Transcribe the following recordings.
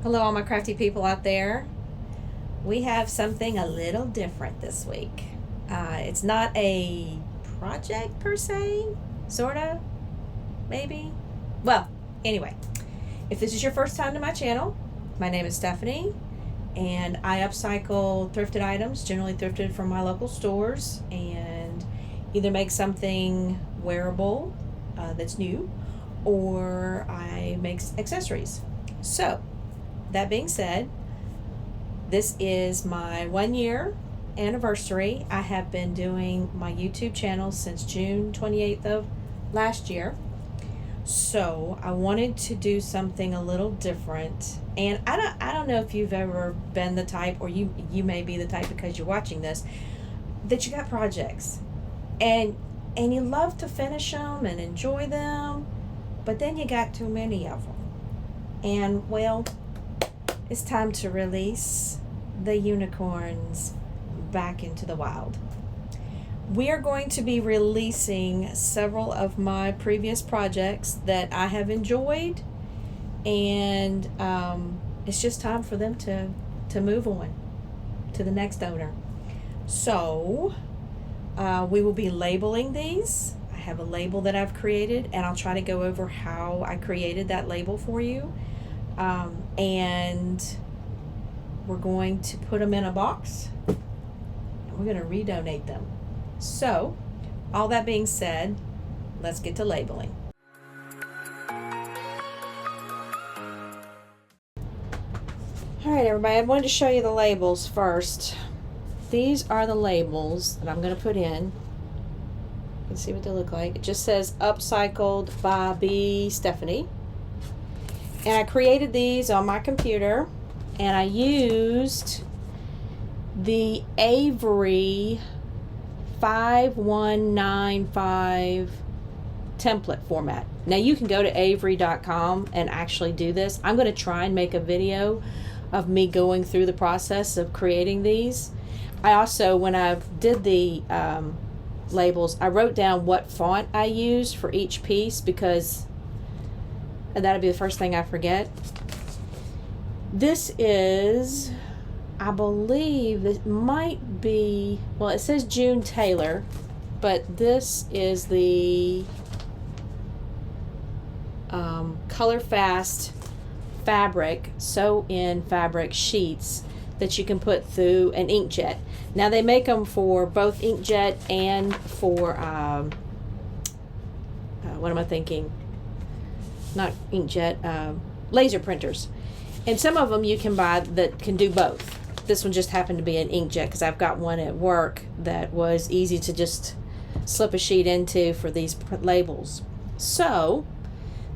Hello, all my crafty people out there. We have something a little different this week. It's not a project per se, sort of, maybe. Well, anyway, if this is your first time to my channel, my name is Stephanie, and I upcycle thrifted items, generally thrifted from my local stores, and either make something wearable that's new, or I make accessories. So, that being said, this is my 1 year anniversary. I have been doing my YouTube channel since June 28th of last year. So I wanted to do something a little different. And I don't know if you've ever been the type, or you may be the type because you're watching this, that you got projects and you love to finish them and enjoy them, but then you got too many of them. And well, it's time to release the unicorns back into the wild. We are going to be releasing several of my previous projects that I have enjoyed, and it's just time for them to move on to the next owner. So we will be labeling these. I have a label that I've created, and I'll try to go over how I created that label for you. And we're going to put them in a box, and we're going to redonate them. So, all that being said, let's get to labeling. All right, everybody, I wanted to show you the labels first. These are the labels that I'm going to put in. You can see what they look like. It just says Upcycled by B.Stephanie. And I created these on my computer, and I used the Avery 5195 template format. Now you can go to avery.com and actually do this. I'm going to try and make a video of me going through the process of creating these. I also, when I did the labels, I wrote down what font I used for each piece, because that'll be the first thing I forget. This is, I believe it might be, well, it says June Taylor, but this is the Color Fast fabric, sew-in fabric sheets that you can put through an inkjet. Now they make them for both inkjet and for, what am I thinking? Not inkjet, laser printers. And some of them you can buy that can do both. This one just happened to be an inkjet because I've got one at work that was easy to just slip a sheet into for these labels. So,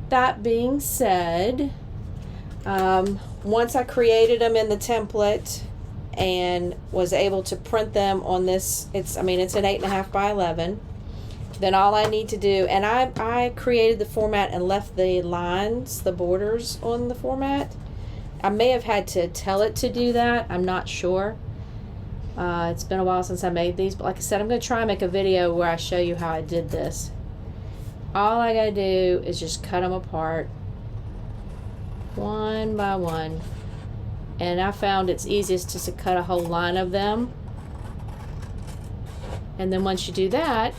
that being said, once I created them in the template and was able to print them on this, it's an 8.5 by 11. Then all I need to do, and I created the format and left the lines, the borders on the format. I may have had to tell it to do that. I'm not sure. It's been a while since I made these, but like I said, I'm going to try and make a video where I show you how I did this. All I got to do is just cut them apart one by one. And I found it's easiest just to cut a whole line of them. And then once you do that,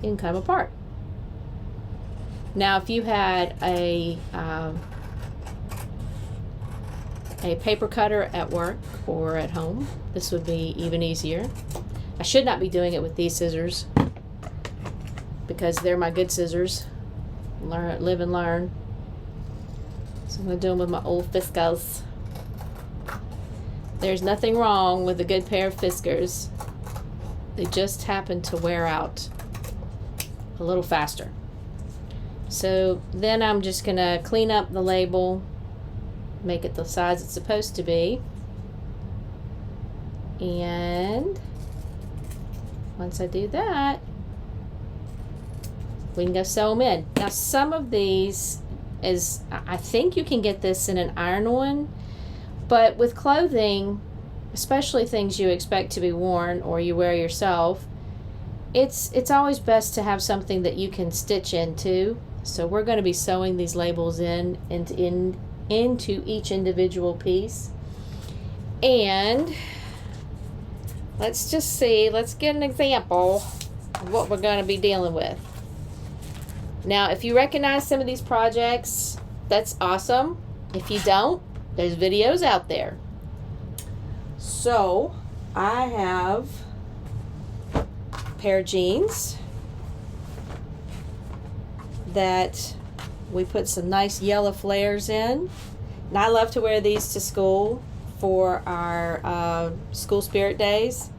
you can cut them apart. Now, if you had a paper cutter at work or at home, this would be even easier. I should not be doing it with these scissors because they're my good scissors. Live and learn. So I'm going to do them with my old Fiskars. There's nothing wrong with a good pair of Fiskars. They just happen to wear out a little faster. So then I'm just going to clean up the label, make it the size it's supposed to be, and once I do that, we can go sew them in. Now some of these is, I think you can get this in an iron-on, but with clothing, especially things you expect to be worn or you wear yourself, it's always best to have something that you can stitch into. So we're going to be sewing these labels into each individual piece. And let's just see, let's get an example of what we're going to be dealing with. Now, if you recognize some of these projects, that's awesome. If you don't, there's videos out there. So I have a pair of jeans that we put some nice yellow flares in. And I love to wear these to school for our school spirit days.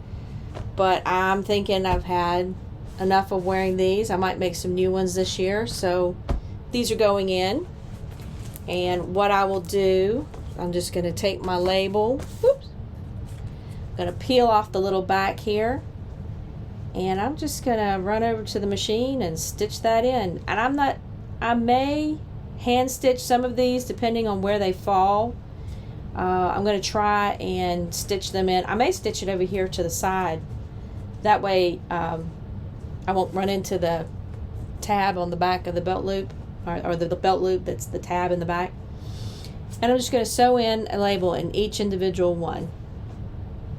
But I'm thinking I've had enough of wearing these. I might make some new ones this year. So these are going in. And what I will do, I'm just going to take my label. Oops. I'm going to peel off the little back here. And I'm just going to run over to the machine and stitch that in. And I may hand stitch some of these depending on where they fall. I'm going to try and stitch them in. I may stitch it over here to the side. That way I won't run into the tab on the back of the belt loop, or the belt loop that's the tab in the back. And I'm just going to sew in a label in each individual one.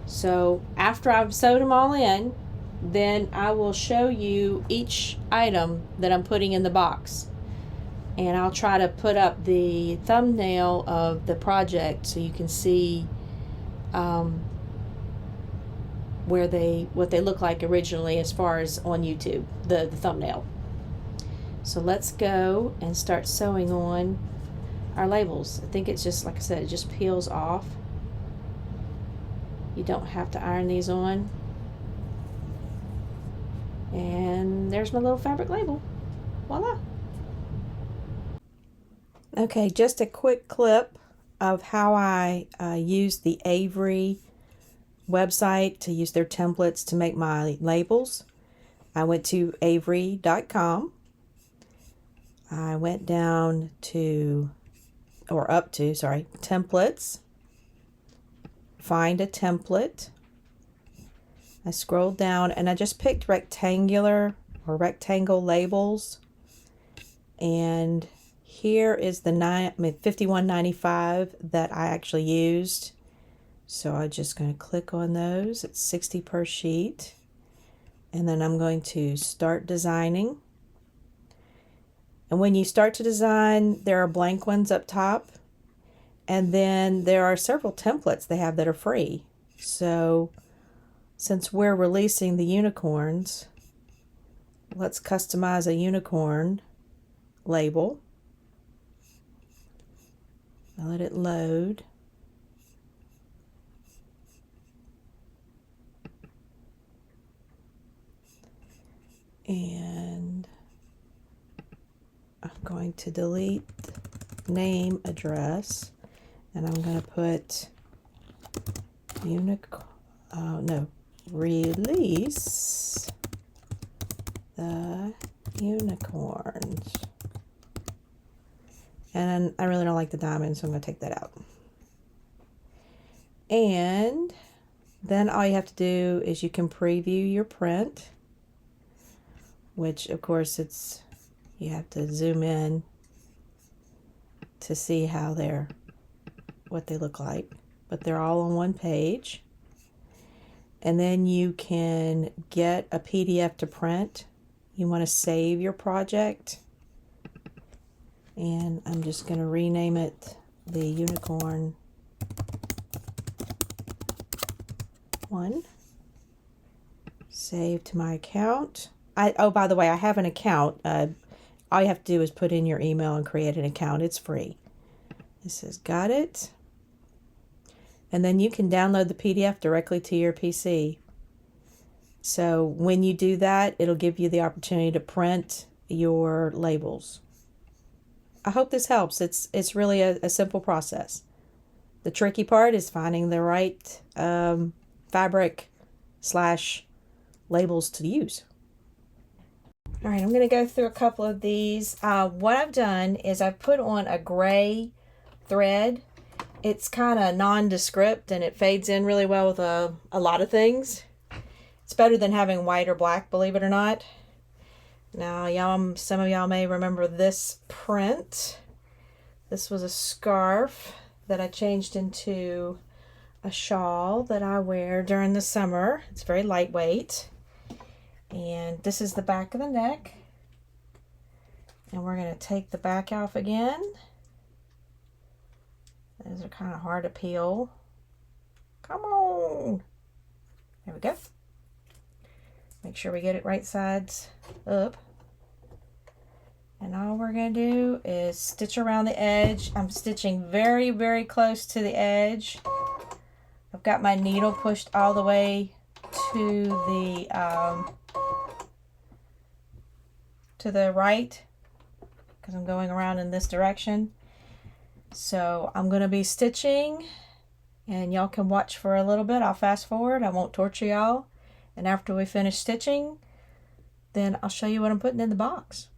So after I've sewed them all in, then I will show you each item that I'm putting in the box. And I'll try to put up the thumbnail of the project so you can see what they look like originally as far as on YouTube, the thumbnail. So let's go and start sewing on our labels. I think it's just, like I said, it just peels off. You don't have to iron these on. And there's my little fabric label. Voila. Okay, just a quick clip of how I used the Avery website to use their templates to make my labels. I went to avery.com. I went down to, or up to, sorry, templates. Find a template. I scrolled down and I just picked rectangular or rectangle labels, and here is the $51.95 that I actually used. So I'm just going to click on those. It's 60 per sheet, and then I'm going to start designing. And when you start to design, there are blank ones up top, and then there are several templates they have that are free. So since we're releasing the unicorns, let's customize a unicorn label. I'll let it load. And I'm going to delete name address, and I'm going to put release the unicorns. And I really don't like the diamond, so I'm going to take that out. And then all you have to do is you can preview your print, which of course you have to zoom in to see what they look like, but they're all on one page. And then you can get a PDF to print. You want to save your project, and I'm just going to rename it the unicorn one. Save to my account. Oh, by the way, I have an account. All you have to do is put in your email and create an account. It's free. It says got it. And then you can download the PDF directly to your PC. So when you do that, it'll give you the opportunity to print your labels. I hope this helps. It's really a simple process. The tricky part is finding the right fabric / labels to use. All right, I'm going to go through a couple of these. What I've done is I've put on a gray thread. It's kind of nondescript and it fades in really well with a lot of things. It's better than having white or black, believe it or not. Now, some of y'all may remember this print. This was a scarf that I changed into a shawl that I wear during the summer. It's very lightweight. And this is the back of the neck. And we're going to take the back off again. Those are kind of hard to peel. Come on. There we go. Make sure we get it right sides up. And all we're going to do is stitch around the edge. I'm stitching very, very close to the edge. I've got my needle pushed all the way to the right because I'm going around in this direction. So I'm going to be stitching, and y'all can watch for a little bit. I'll fast forward. I won't torture y'all. And after we finish stitching, then I'll show you what I'm putting in the box.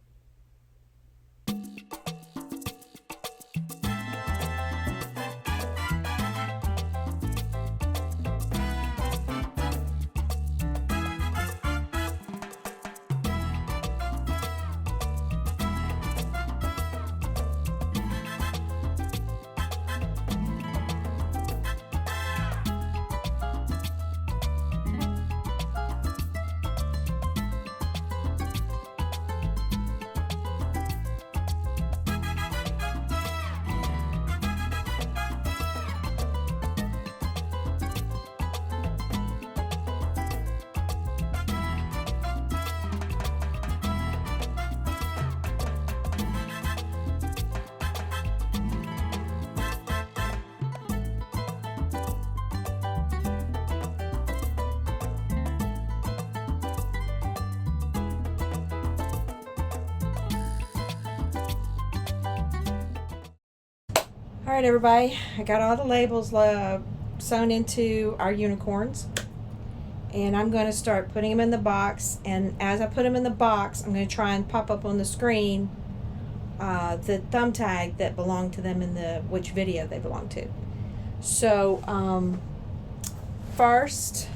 All right, everybody, I got all the labels sewn into our unicorns, and I'm going to start putting them in the box. And as I put them in the box, I'm going to try and pop up on the screen the thumb tag that belonged to them in which video they belong to. So first,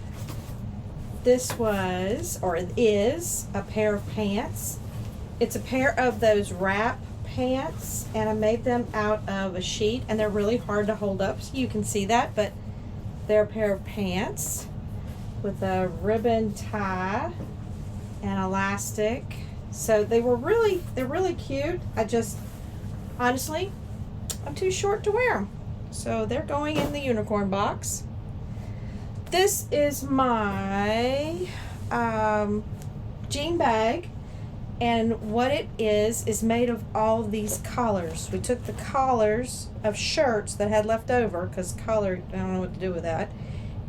this was, or it is, a pair of pants. It's a pair of those wrap pants, and I made them out of a sheet, and they're really hard to hold up so you can see that, but they're a pair of pants with a ribbon tie and elastic. So they're really cute. Honestly, I'm too short to wear them, so they're going in the unicorn box. This is my jean bag. And what it is made of all these collars. We took the collars of shirts that had left over, because collar, I don't know what to do with that.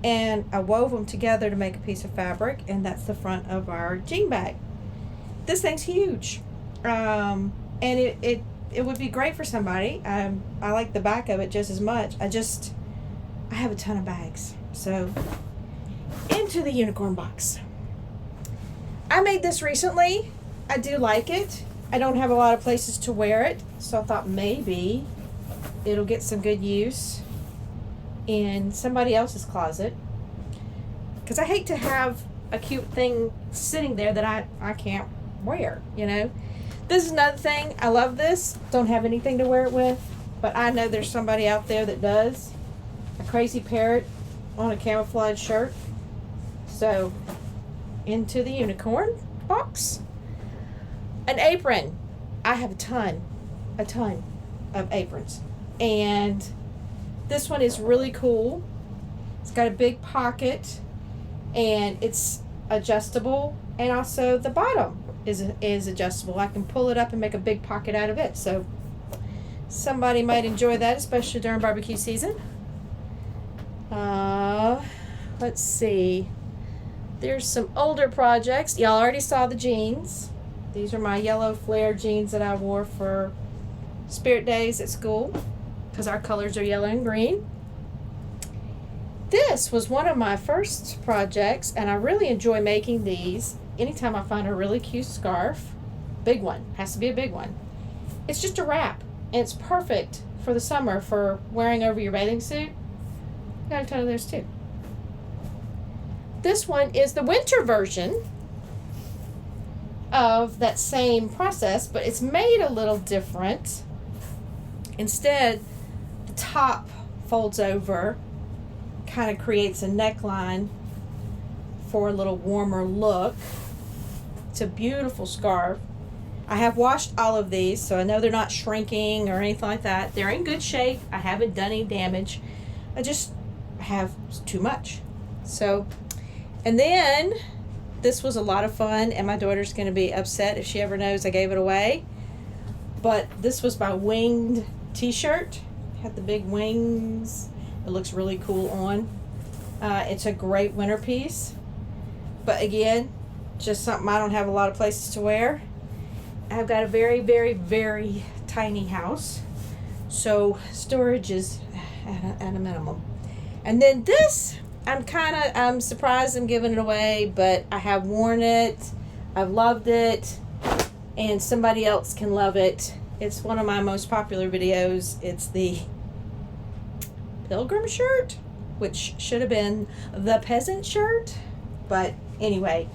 And I wove them together to make a piece of fabric, and that's the front of our jean bag. This thing's huge. And it would be great for somebody. I like the back of it just as much. I have a ton of bags. So, into the unicorn box. I made this recently. I do like it. I don't have a lot of places to wear it, so I thought maybe it'll get some good use in somebody else's closet. Because I hate to have a cute thing sitting there that I can't wear, you know. This is another thing. I love this. Don't have anything to wear it with, but I know there's somebody out there that does. A crazy parrot on a camouflage shirt. So, into the unicorn box. An apron. I have a ton of aprons. And this one is really cool. It's got a big pocket, and it's adjustable, and also the bottom is adjustable. I can pull it up and make a big pocket out of it. So somebody might enjoy that, especially during barbecue season. Let's see. There's some older projects. Y'all already saw the jeans. These are my yellow flare jeans that I wore for Spirit Days at school, because our colors are yellow and green. This was one of my first projects, and I really enjoy making these anytime I find a really cute scarf. Big one. Has to be a big one. It's just a wrap, and it's perfect for the summer for wearing over your bathing suit. Got a ton of those too. This one is the winter version. of that same process, but it's made a little different. Instead, the top folds over, kind of creates a neckline for a little warmer look. It's a beautiful scarf. I have washed all of these, so I know they're not shrinking or anything like that. They're in good shape. I haven't done any damage. I just have too much. So, and then this was a lot of fun, and my daughter's going to be upset if she ever knows I gave it away. But this was my winged t-shirt. Had the big wings. It looks really cool on. It's a great winter piece. But again, just something I don't have a lot of places to wear. I've got a very, very, very tiny house. So storage is at a minimum. And then this, I'm surprised I'm giving it away, but I have worn it. I've loved it. And somebody else can love it. It's one of my most popular videos. It's the pilgrim shirt, which should have been the peasant shirt. But anyway,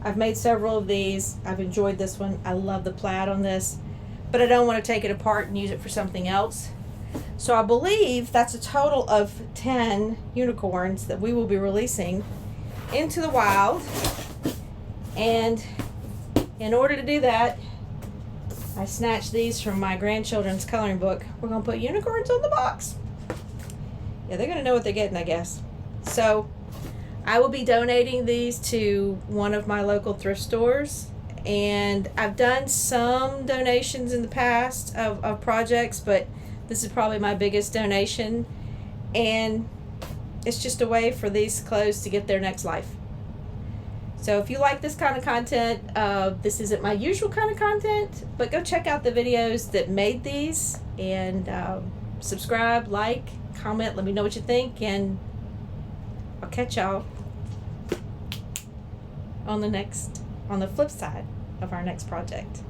I've made several of these. I've enjoyed this one. I love the plaid on this, but I don't want to take it apart and use it for something else. So I believe that's a total of 10 unicorns that we will be releasing into the wild. And in order to do that, I snatched these from my grandchildren's coloring book. We're going to put unicorns on the box. Yeah, they're going to know what they're getting, I guess. So I will be donating these to one of my local thrift stores. And I've done some donations in the past of projects, but this is probably my biggest donation. And it's just a way for these clothes to get their next life. So if you like this kind of content, this isn't my usual kind of content, but go check out the videos that made these, and subscribe, like, comment, let me know what you think, and I'll catch y'all on the flip side of our next project.